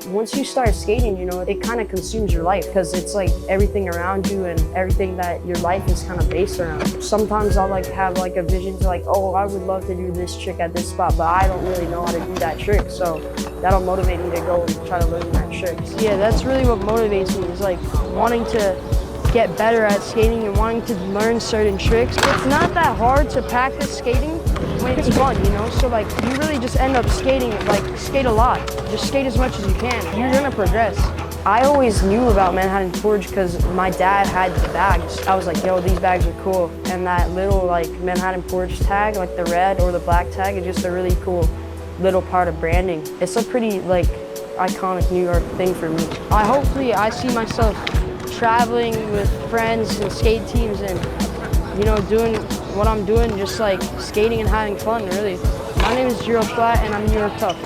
Once you start skating, you know, it kind of consumes your life because it's like everything around you and everything that your life is kind of based around. Sometimes I'll like have like a vision to like, oh, I would love to do this trick at this spot, but I don't really know how to do that trick. So that'll motivate me to go and try to learn that trick. Yeah, that's really what motivates me, is like wanting to get better at skating and wanting to learn certain tricks. It's not that hard to practice skating when it's fun, you know? So like you really just end up skating, like skate a lot. Just skate as much as you can. You're gonna progress. I always knew about Manhattan Portage because my dad had the bags. I was like, yo, these bags are cool. And that little like Manhattan Portage tag, like the red or the black tag, is just a really cool little part of branding. It's a pretty like iconic New York thing for me. Hopefully I see myself traveling with friends and skate teams and, you know, doing what I'm doing, just like skating and having fun, really. My name is Jiro Platt and I'm New York Tough.